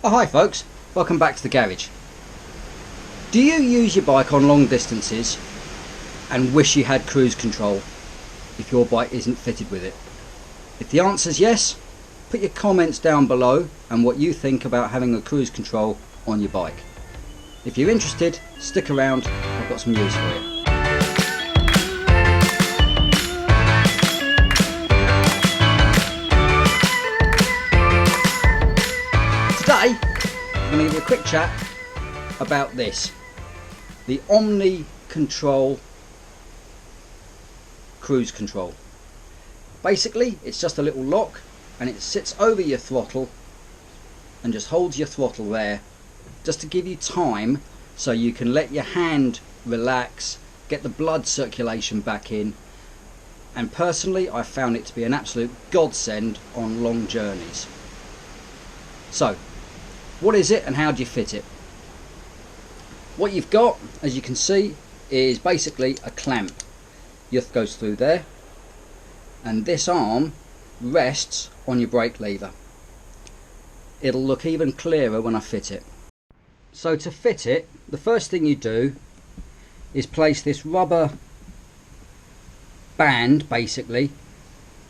Oh, hi folks, welcome back to the garage. Do you use your bike on long distances and wish you had cruise control if your bike isn't fitted with it? If the answer is yes, put your comments down below and what you think about having a cruise control on your bike. If you're interested, stick around, I've got some news for you. Today, I'm going to give you a quick chat about this, the Omni Cruise Control. Basically, it's just a little lock and it sits over your throttle and just holds your throttle there just to give you time so you can let your hand relax, get the blood circulation back in, and personally I found it to be an absolute godsend on long journeys. So, what is it and how do you fit it? What you've got, as you can see, is basically a clamp. Your goes through there and this arm rests on your brake lever. It'll look even clearer when I fit it. So to fit it, the first thing you do is place this rubber band basically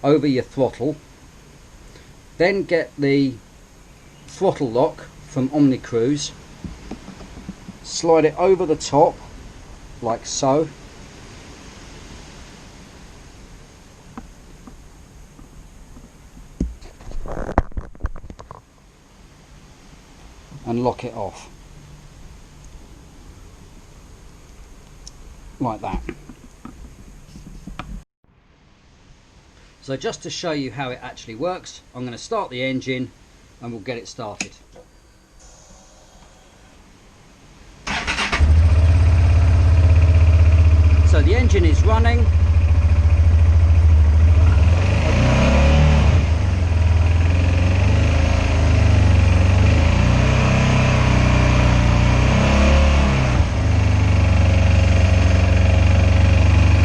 over your throttle, then get the throttle lock from Omni Cruise, slide it over the top like so, and lock it off like that. So just to show you how it actually works, I'm going to start the engine and we'll get it started. So the engine is running.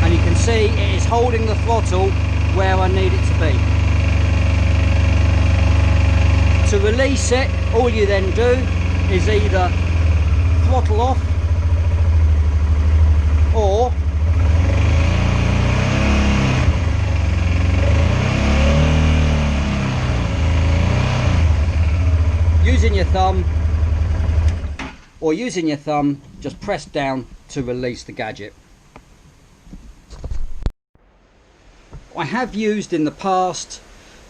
And you can see it is holding the throttle where I need it to be. To release it, all you then do is either throttle off or using your thumb, just press down to release the gadget. I have used in the past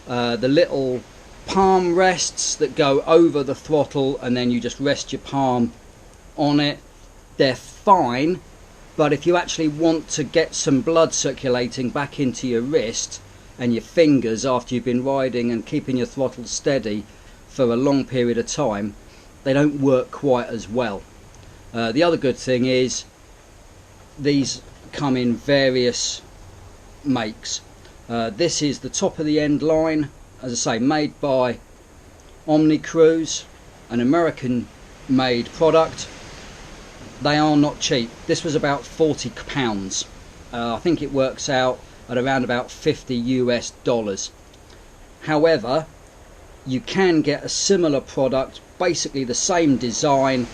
the little palm rests that go over the throttle and then you just rest your palm on it. They're fine, but if you actually want to get some blood circulating back into your wrist and your fingers after you've been riding and keeping your throttle steady for a long period of time, they don't work quite as well. The other good thing is these come in various makes. This is the top of the end line, as I say, made by Omni Cruise, an American made product. They are not cheap. This was about £40. I think it works out at around about $50 US. However, you can get a similar product, basically the same design,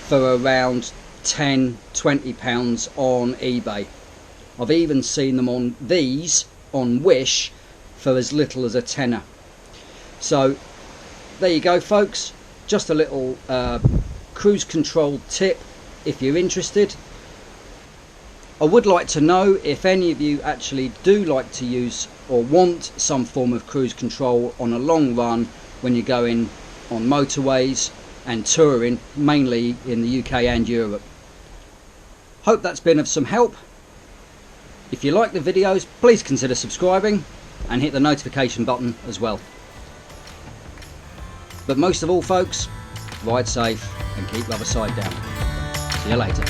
for around £10–20 on eBay. I've even seen them on these on Wish for as little as a tenner. So there you go folks, just a little cruise control tip if you're interested. I would like to know if any of you actually do like to use or want some form of cruise control on a long run when you're going on motorways and touring, mainly in the UK and Europe. Hope that's been of some help. If you like the videos, please consider subscribing and hit the notification button as well. But most of all folks, ride safe and keep the other side down. See you later.